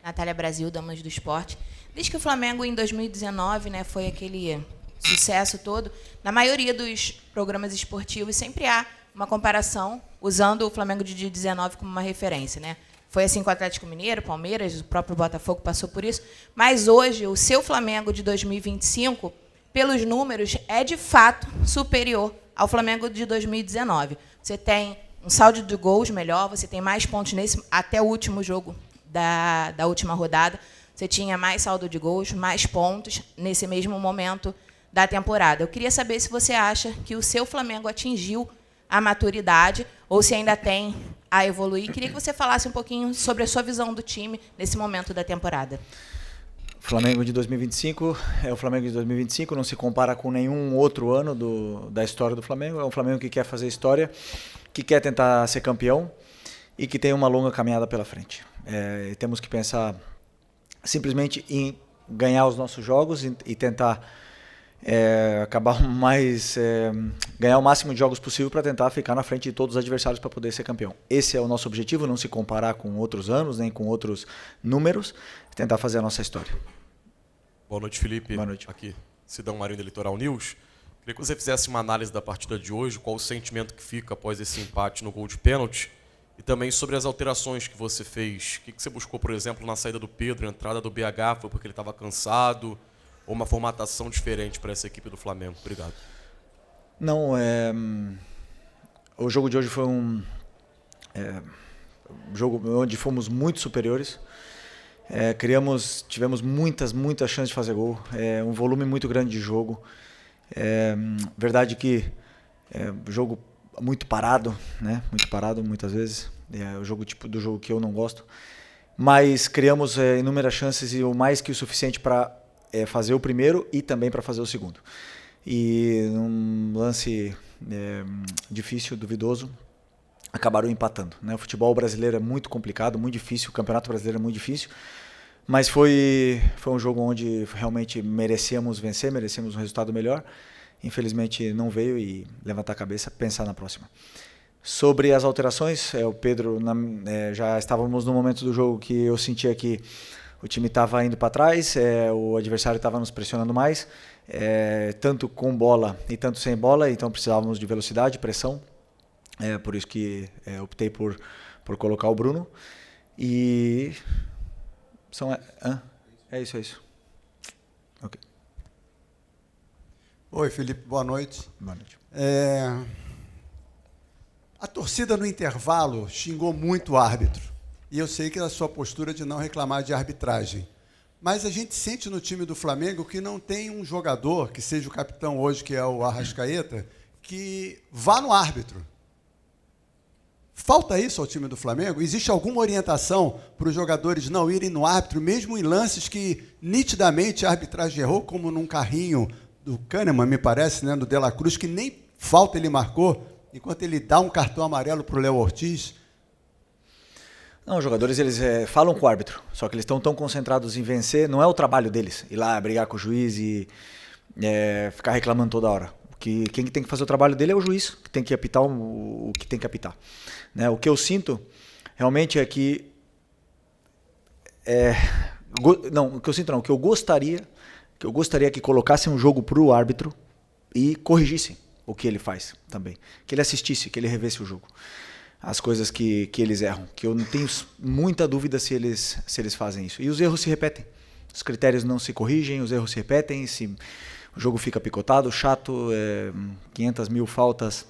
Natália Brasil, Damas do Esporte. Desde que o Flamengo, em 2019, né, foi aquele sucesso todo, na maioria dos programas esportivos sempre há uma comparação, usando o Flamengo de 2019 como uma referência, né? Foi assim com o Atlético Mineiro, Palmeiras, o próprio Botafogo passou por isso. Mas hoje, o seu Flamengo de 2025, pelos números, é de fato superior ao Flamengo de 2019. Você tem um saldo de gols melhor, você tem mais pontos até o último jogo da última rodada. Você tinha mais saldo de gols, mais pontos nesse mesmo momento da temporada. Eu queria saber se você acha que o seu Flamengo atingiu a maturidade ou se ainda tem a evoluir. Queria que você falasse um pouquinho sobre a sua visão do time nesse momento da temporada. O Flamengo de 2025 é o Flamengo de 2025, não se compara com nenhum outro ano da história do Flamengo. É um Flamengo que quer fazer história, que quer tentar ser campeão e que tem uma longa caminhada pela frente. Temos que pensar simplesmente em ganhar os nossos jogos e tentar ganhar o máximo de jogos possível para tentar ficar na frente de todos os adversários para poder ser campeão. Esse é o nosso objetivo, não se comparar com outros anos, nem com outros números, tentar fazer a nossa história. Boa noite, Felipe. Boa noite. Aqui, Sidão Marinho da Litoral News. Queria que você fizesse uma análise da partida de hoje, qual o sentimento que fica após esse empate no gol de pênalti, e também sobre as alterações que você fez. O que você buscou, por exemplo, na saída do Pedro, a entrada do BH, foi porque ele estava cansado, ou uma formatação diferente para essa equipe do Flamengo? Obrigado. Não, o jogo de hoje foi um jogo onde fomos muito superiores. Tivemos muitas chances de fazer gol, um volume muito grande de jogo. Verdade que jogo muito parado, né? Muito parado muitas vezes. É o jogo tipo do jogo que eu não gosto. Mas criamos inúmeras chances e o mais que o suficiente para fazer o primeiro e também para fazer o segundo. E num lance difícil, duvidoso, acabaram empatando, né? O futebol brasileiro é muito complicado, muito difícil, o Campeonato Brasileiro é muito difícil, mas foi um jogo onde realmente merecíamos vencer, merecíamos um resultado melhor. Infelizmente não veio, e levantar a cabeça, pensar na próxima. Sobre as alterações, o Pedro, já estávamos no momento do jogo que eu sentia que o time estava indo para trás, o adversário estava nos pressionando mais, tanto com bola e tanto sem bola, então precisávamos de velocidade, pressão. Por isso que optei por colocar o Bruno. E é isso. Ok. Oi, Felipe, boa noite. Boa noite. A torcida no intervalo xingou muito o árbitro. E eu sei que é a sua postura de não reclamar de arbitragem. Mas a gente sente no time do Flamengo que não tem um jogador, que seja o capitão hoje, que é o Arrascaeta, que vá no árbitro. Falta isso ao time do Flamengo? Existe alguma orientação para os jogadores não irem no árbitro, mesmo em lances que nitidamente a arbitragem errou, como num carrinho do Kahneman, me parece, né, do De La Cruz, que nem falta ele marcou, enquanto ele dá um cartão amarelo para o Léo Ortiz? Não, os jogadores eles falam com o árbitro, só que eles estão tão concentrados em vencer, não é o trabalho deles, ir lá brigar com o juiz e ficar reclamando toda hora. Quem tem que fazer o trabalho dele é o juiz, que tem que apitar o que tem que apitar. Né? O que eu sinto realmente é que... o que eu gostaria que colocassem um jogo para o árbitro e corrigissem o que ele faz também. Que ele assistisse, que ele revesse o jogo. As coisas que eles erram, que eu não tenho muita dúvida se eles fazem isso. E os erros se repetem. Os critérios não se corrigem, os erros se repetem, o jogo fica picotado, chato, 500 mil faltas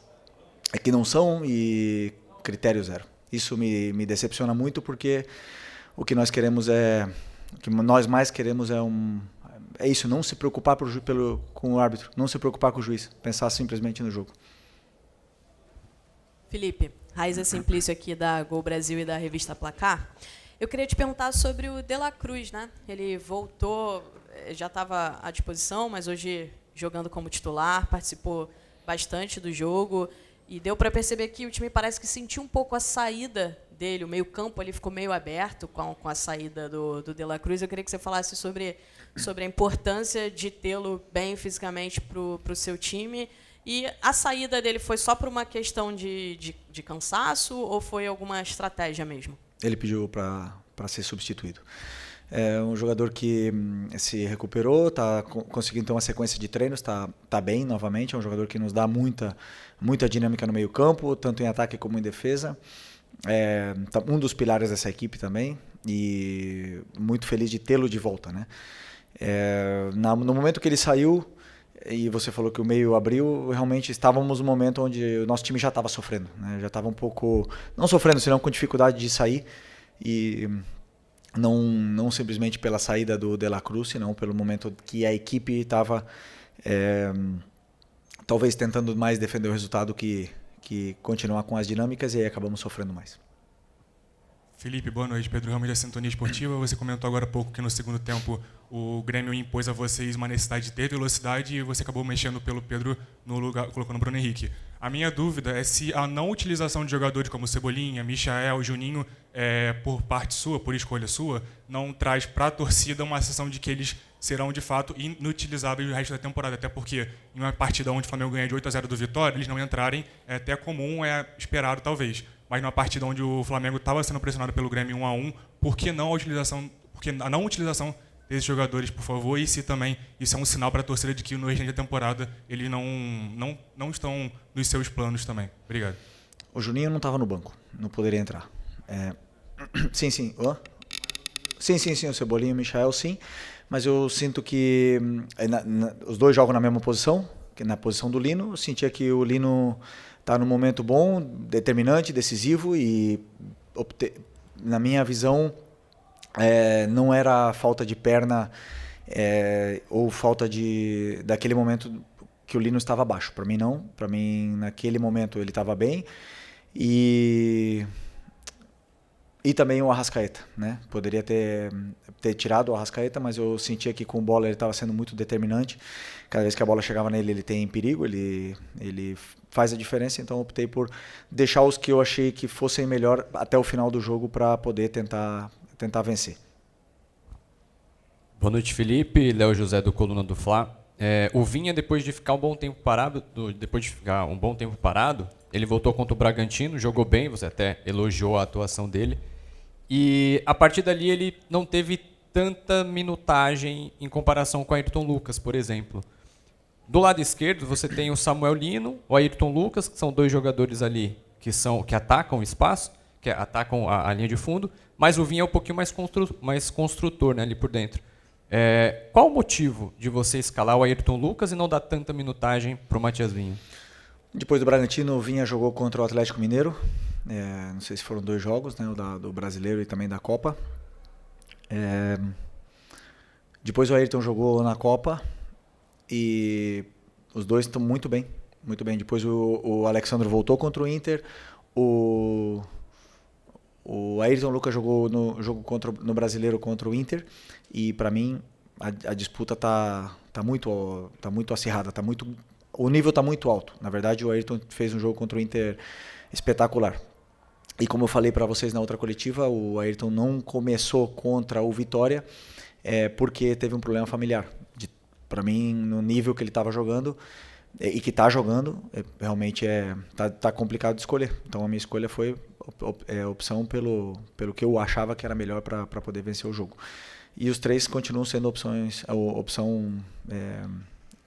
que não são e critério zero. Isso me decepciona muito, porque o que nós queremos o que nós mais queremos é isso, não se preocupar com o árbitro, não se preocupar com o juiz, pensar simplesmente no jogo. Felipe, Raíza Simplício aqui da Gol Brasil e da revista Placar. Eu queria te perguntar sobre o De La Cruz, né? Ele voltou, já estava à disposição, mas hoje jogando como titular, participou bastante do jogo e deu para perceber que o time parece que sentiu um pouco a saída dele, o meio-campo ali ficou meio aberto com a saída do De La Cruz. Eu queria que você falasse sobre a importância de tê-lo bem fisicamente para o seu time. E a saída dele foi só por uma questão de cansaço ou foi alguma estratégia mesmo? Ele pediu para ser substituído. É um jogador que se recuperou, está conseguindo ter uma sequência de treinos, tá bem novamente. É um jogador que nos dá muita dinâmica no meio campo, tanto em ataque como em defesa. Um dos pilares dessa equipe também, e muito feliz de tê-lo de volta, né? No momento que ele saiu, e você falou que o meio abriu, realmente estávamos no momento onde o nosso time já estava sofrendo, né? Já estava um pouco, não sofrendo, senão com dificuldade de sair, e não simplesmente pela saída do De La Cruz, senão pelo momento que a equipe estava talvez tentando mais defender o resultado que continuar com as dinâmicas, e aí acabamos sofrendo mais. Felipe, boa noite. Pedro Ramos, da Sintonia Esportiva. Você comentou agora há pouco que no segundo tempo o Grêmio impôs a vocês uma necessidade de ter velocidade e você acabou mexendo pelo Pedro no lugar, colocando o Bruno Henrique. A minha dúvida é se a não utilização de jogadores como Cebolinha, Michael, Juninho, por parte sua, por escolha sua, não traz para a torcida uma sensação de que eles serão de fato inutilizáveis no resto da temporada, até porque em uma partida onde o Flamengo ganha de 8-0 do Vitória, eles não entrarem é até comum, é esperado talvez. Mas numa partida onde o Flamengo estava sendo pressionado pelo Grêmio 1-1, por que não a não utilização desses jogadores, por favor? E se também isso é um sinal para a torcida de que no restante da temporada eles não estão nos seus planos também? Obrigado. O Juninho não estava no banco, não poderia entrar. Sim. Sim, o Cebolinha e o Michael, sim. Mas eu sinto que os dois jogam na mesma posição, que na posição do Lino. Eu sentia que o Lino está num momento bom, determinante, decisivo, e na minha visão não era falta de perna ou falta daquele momento que o Lino estava abaixo. Para mim não, para mim naquele momento ele estava bem, e também o Arrascaeta, né? Poderia ter tirado o Arrascaeta, mas eu sentia que com bola ele estava sendo muito determinante. Cada vez que a bola chegava nele, ele tem perigo, ele faz a diferença. Então eu optei por deixar os que eu achei que fossem melhor até o final do jogo para poder tentar vencer. Boa noite, Felipe. Léo José, do Coluna do Fla. O Vinha, depois de ficar um bom tempo parado, ele voltou contra o Bragantino, jogou bem, você até elogiou a atuação dele. E a partir dali ele não teve tanta minutagem em comparação com o Ayrton Lucas, por exemplo. Do lado esquerdo você tem o Samuel Lino, o Ayrton Lucas, que são dois jogadores ali que atacam o espaço, que atacam a linha de fundo, mas o Vinha é um pouquinho mais construtor, né, ali por dentro. Qual o motivo de você escalar o Ayrton Lucas e não dar tanta minutagem para o Matias Vinha? Depois do Bragantino, o Vinha jogou contra o Atlético Mineiro. Não sei se foram 2 jogos, né, o do Brasileiro e também da Copa. Depois o Ayrton jogou na Copa e os dois estão muito bem, muito bem. Depois o Alexandre voltou contra o Inter. O Ayrton Lucas jogou no jogo no Brasileiro contra o Inter, e para mim a disputa tá muito acirrada, o nível está muito alto. Na verdade, o Ayrton fez um jogo contra o Inter espetacular. E como eu falei para vocês na outra coletiva, o Ayrton não começou contra o Vitória porque teve um problema familiar. Para mim, no nível que ele estava jogando e que está jogando, realmente tá complicado de escolher. Então a minha escolha foi opção pelo que eu achava que era melhor para poder vencer o jogo. E os 3 continuam sendo opção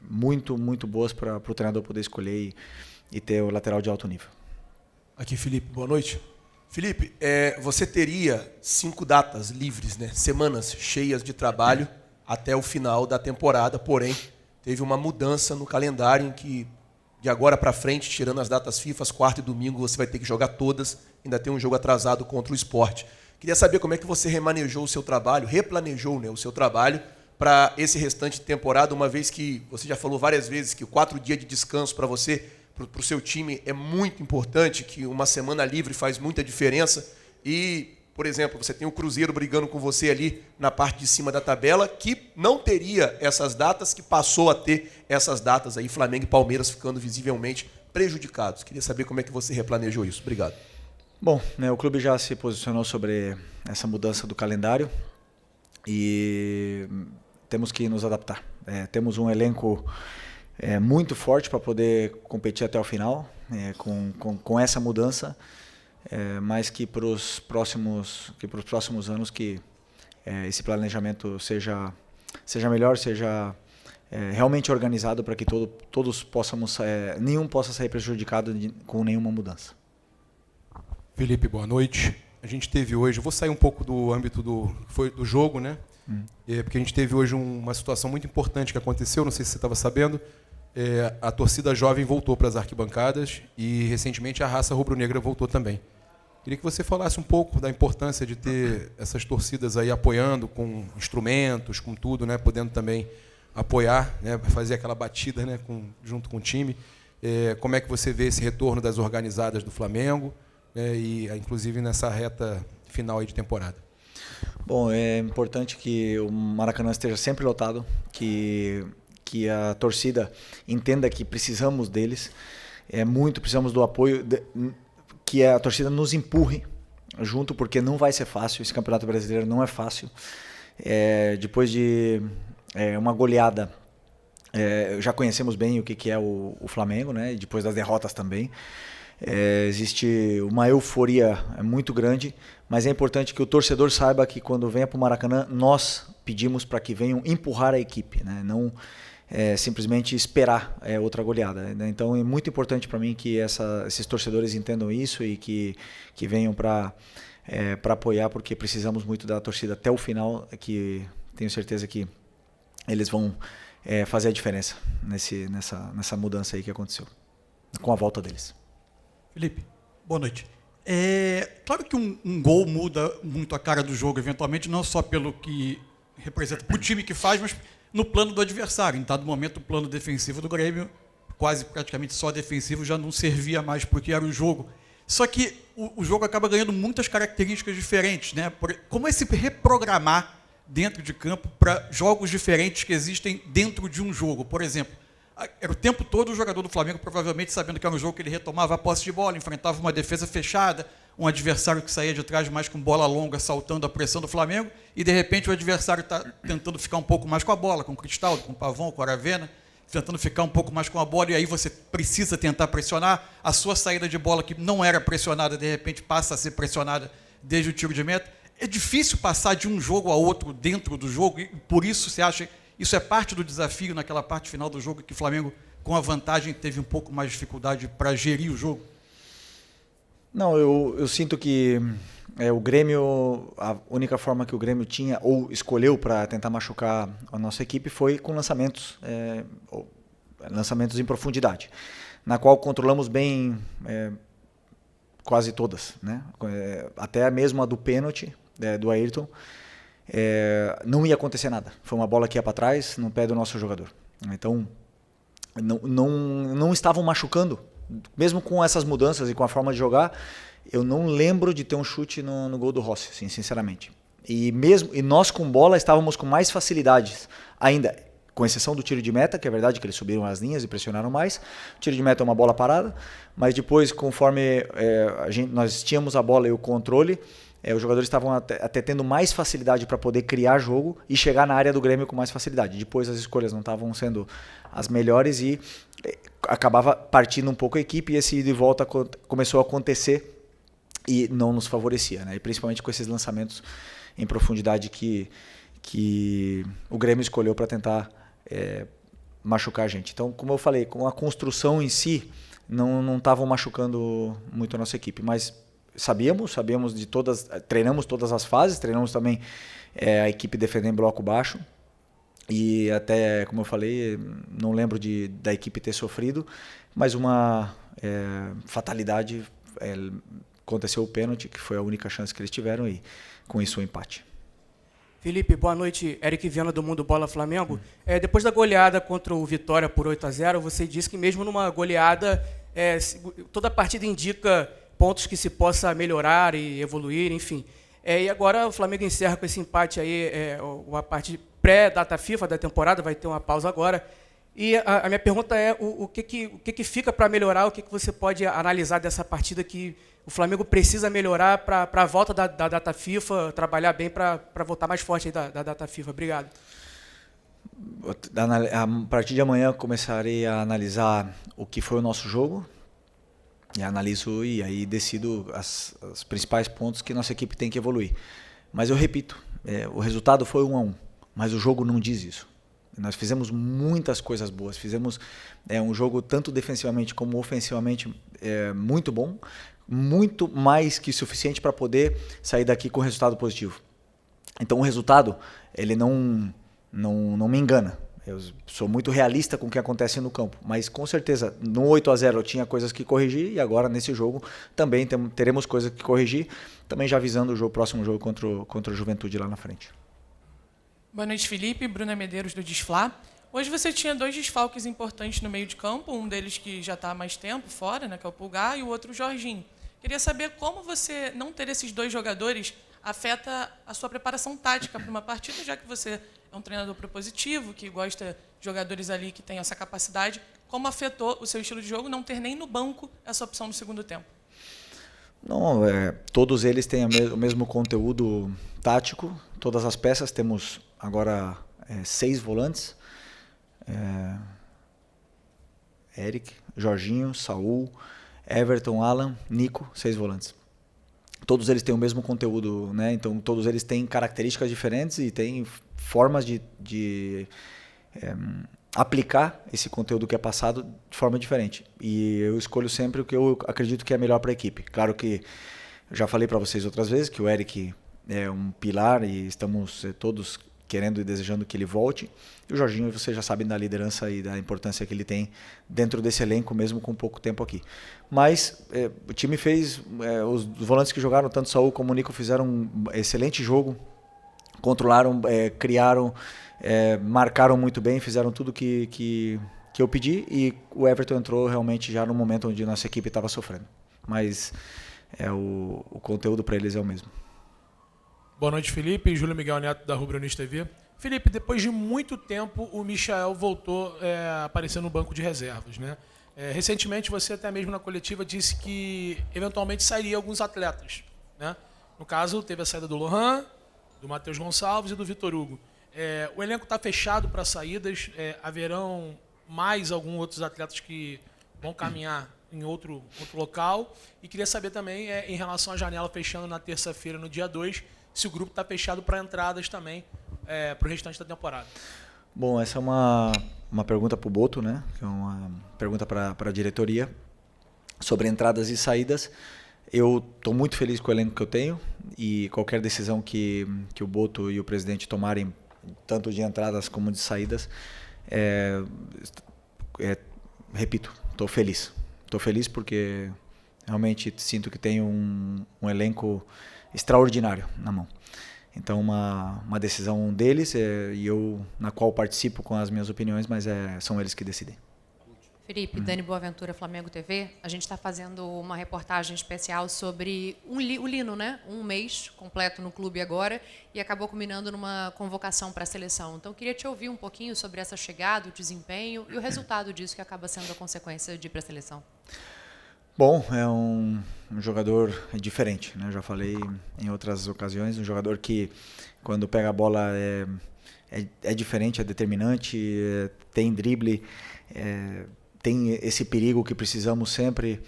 muito, muito boas para o treinador poder escolher e ter o lateral de alto nível. Aqui, Felipe, boa noite. Felipe, você teria 5 datas livres, né? Semanas cheias de trabalho até o final da temporada, porém, teve uma mudança no calendário em que, de agora para frente, tirando as datas FIFA, quarta e domingo, você vai ter que jogar todas, ainda tem um jogo atrasado contra o Sport. Queria saber como é que você replanejou o seu trabalho, né, o seu trabalho para esse restante de temporada, uma vez que você já falou várias vezes que 4 dias de descanso para você, para o seu time, é muito importante, que uma semana livre faz muita diferença. E, por exemplo, você tem o Cruzeiro brigando com você ali na parte de cima da tabela, que não teria essas datas, que passou a ter essas datas aí, Flamengo e Palmeiras ficando visivelmente prejudicados. Queria saber como é que você replanejou isso. Obrigado. Bom, né, o clube já se posicionou sobre essa mudança do calendário e temos que nos adaptar. Temos um elenco muito forte para poder competir até o final. Com essa mudança, mas que para os próximos anos que esse planejamento seja melhor, seja realmente organizado para que todos possamos, nenhum possa sair prejudicado com nenhuma mudança. Felipe, boa noite. A gente teve hoje, eu vou sair um pouco do âmbito do jogo, né? Porque a gente teve hoje uma situação muito importante que aconteceu, não sei se você estava sabendo, a torcida jovem voltou para as arquibancadas e recentemente a raça rubro-negra voltou também. Queria que você falasse um pouco da importância de ter essas torcidas aí apoiando com instrumentos, com tudo, né? Podendo também apoiar, né? Fazer aquela batida, né? Junto com o time. Como é que você vê esse retorno das organizadas do Flamengo, e inclusive nessa reta final aí de temporada? Bom, é importante que o Maracanã esteja sempre lotado, que a torcida entenda que precisamos deles, precisamos do apoio, que a torcida nos empurre junto, porque não vai ser fácil, esse Campeonato Brasileiro não é fácil. Depois de uma goleada, já conhecemos bem o que é o Flamengo, né? E depois das derrotas também. Existe uma euforia muito grande, mas é importante que o torcedor saiba que quando venha para o Maracanã, nós pedimos para que venham empurrar a equipe, né? Não simplesmente esperar outra goleada, né? Então é muito importante para mim que esses torcedores entendam isso e que venham para apoiar, porque precisamos muito da torcida até o final, que tenho certeza que eles vão fazer a diferença nessa mudança aí que aconteceu, com a volta deles. Felipe, boa noite. Claro que um gol muda muito a cara do jogo, eventualmente, não só pelo que representa para o time que faz, mas no plano do adversário. Em dado momento, o plano defensivo do Grêmio, praticamente só defensivo, já não servia mais porque era o jogo. Só que o jogo acaba ganhando muitas características diferentes, né? Como é se reprogramar dentro de campo para jogos diferentes que existem dentro de um jogo? Por exemplo, era o tempo todo o jogador do Flamengo, provavelmente sabendo que era um jogo que ele retomava a posse de bola, enfrentava uma defesa fechada, um adversário que saía de trás mais com bola longa, saltando a pressão do Flamengo, e de repente o adversário está tentando ficar um pouco mais com a bola, com o Cristaldo, com o Pavão, com o Aravena, tentando ficar um pouco mais com a bola, e aí você precisa tentar pressionar. A sua saída de bola, que não era pressionada, de repente passa a ser pressionada desde o tiro de meta. É difícil passar de um jogo a outro dentro do jogo, e por isso você acha isso é parte do desafio naquela parte final do jogo, que o Flamengo, com a vantagem, teve um pouco mais de dificuldade para gerir o jogo? Não, eu sinto que o Grêmio, a única forma que o Grêmio tinha ou escolheu para tentar machucar a nossa equipe foi com lançamentos em profundidade, na qual controlamos bem quase todas, né? Até mesmo a do pênalti do Ayrton. Não ia acontecer nada. Foi uma bola que ia para trás, no pé do nosso jogador. Então, não estavam machucando. Mesmo com essas mudanças e com a forma de jogar, eu não lembro de ter um chute no gol do Rossi, assim, sinceramente. E nós com bola estávamos com mais facilidades ainda, com exceção do tiro de meta, que é verdade que eles subiram as linhas e pressionaram mais. O tiro de meta é uma bola parada, mas depois, conforme nós tínhamos a bola e o controle, os jogadores estavam até tendo mais facilidade para poder criar jogo e chegar na área do Grêmio com mais facilidade. Depois as escolhas não estavam sendo as melhores e acabava partindo um pouco a equipe, e esse ida e volta começou a acontecer e não nos favorecia, né? E principalmente com esses lançamentos em profundidade que o Grêmio escolheu para tentar machucar a gente. Então, como eu falei, com a construção em si, não estavam machucando muito a nossa equipe, mas sabíamos de todas, treinamos todas as fases, treinamos também a equipe defendendo em bloco baixo, e até, como eu falei, não lembro da equipe ter sofrido, mas uma fatalidade, aconteceu o pênalti, que foi a única chance que eles tiveram, e com isso o empate. Felipe, boa noite. Eric Viana, do Mundo Bola Flamengo. Depois da goleada contra o Vitória por 8-0, você disse que mesmo numa goleada, toda a partida indica pontos que se possa melhorar e evoluir, enfim. E agora o Flamengo encerra com esse empate aí, a parte pré-data FIFA da temporada, vai ter uma pausa agora. E a minha pergunta é o que fica para melhorar, o que você pode analisar dessa partida que o Flamengo precisa melhorar para a volta da data FIFA, trabalhar bem para voltar mais forte aí da data FIFA. Obrigado. A partir de amanhã eu começarei a analisar o que foi o nosso jogo, E analiso e aí decido os principais pontos que nossa equipe tem que evoluir. Mas eu repito, o resultado foi 1-1, mas o jogo não diz isso. Nós fizemos muitas coisas boas, fizemos um jogo tanto defensivamente como ofensivamente muito bom, muito mais que suficiente para poder sair daqui com resultado positivo. Então o resultado, ele não me engana. Eu sou muito realista com o que acontece no campo, mas com certeza no 8-0 eu tinha coisas que corrigir e agora nesse jogo também teremos coisas que corrigir, também já visando o próximo jogo contra o Juventude lá na frente. Boa noite, Felipe. Bruna Medeiros, do Desflá. Hoje você tinha 2 desfalques importantes no meio de campo, um deles que já está há mais tempo fora, né, que é o Pulgar, e o outro o Jorginho. Queria saber como você não ter esses 2 jogadores afeta a sua preparação tática para uma partida, já que você é um treinador propositivo, que gosta de jogadores ali que têm essa capacidade. Como afetou o seu estilo de jogo não ter nem no banco essa opção no segundo tempo? Não, todos eles têm o mesmo conteúdo tático, todas as peças. Temos agora 6 volantes, Eric, Jorginho, Saul, Everton, Alan, Nico, 6 volantes. Todos eles têm o mesmo conteúdo, né? Então todos eles têm características diferentes e têm formas de aplicar esse conteúdo que é passado de forma diferente. E eu escolho sempre o que eu acredito que é melhor para a equipe. Claro que eu já falei para vocês outras vezes que o Eric é um pilar e estamos todos querendo e desejando que ele volte. E o Jorginho, vocês já sabem da liderança e da importância que ele tem dentro desse elenco, mesmo com pouco tempo aqui. Mas o time fez, os volantes que jogaram, tanto Saul como o Nico, fizeram um excelente jogo, controlaram, criaram, marcaram muito bem, fizeram tudo que eu pedi, e o Everton entrou realmente já no momento onde nossa equipe estava sofrendo. Mas o conteúdo para eles é o mesmo. Boa noite, Felipe. Júlio Miguel Neto, da Rubro News TV. Felipe, depois de muito tempo, o Michael voltou a aparecer no banco de reservas, né? Recentemente, você até mesmo na coletiva disse que eventualmente sairia alguns atletas, né? No caso, teve a saída do Lohan, do Matheus Gonçalves e do Vitor Hugo. O elenco está fechado para saídas. Haverão mais alguns outros atletas que vão caminhar em outro local. E queria saber também, em relação à janela fechando na terça-feira, no dia 2, se o grupo está fechado para entradas também para o restante da temporada. Bom, essa é uma pergunta para o Boto, né? Que é uma pergunta para a diretoria sobre entradas e saídas. Eu estou muito feliz com o elenco que eu tenho e qualquer decisão que o Boto e o presidente tomarem, tanto de entradas como de saídas, repito, estou feliz. Estou feliz porque realmente sinto que tenho um elenco extraordinário na mão. Então, uma decisão deles, e eu na qual participo com as minhas opiniões, mas são eles que decidem. Felipe, Dani Boaventura, Flamengo TV. A gente está fazendo uma reportagem especial sobre o Lino, né? Um mês completo no clube agora e acabou culminando numa convocação para a seleção. Então, queria te ouvir um pouquinho sobre essa chegada, o desempenho e o resultado disso que acaba sendo a consequência de ir para a seleção. Bom, é um jogador diferente, né? Eu já falei em outras ocasiões, um jogador que quando pega a bola é diferente, é determinante, tem drible, tem esse perigo que precisamos sempre,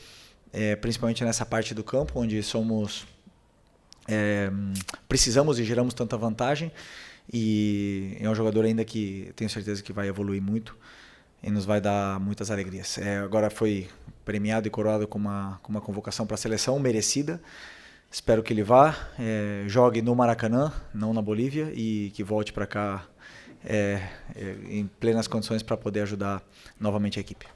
principalmente nessa parte do campo, onde precisamos e geramos tanta vantagem, e é um jogador ainda que tenho certeza que vai evoluir muito e nos vai dar muitas alegrias. Agora foi premiado e coroado com uma convocação para a seleção merecida. Espero que ele vá, jogue no Maracanã, não na Bolívia, e que volte para cá em plenas condições para poder ajudar novamente a equipe.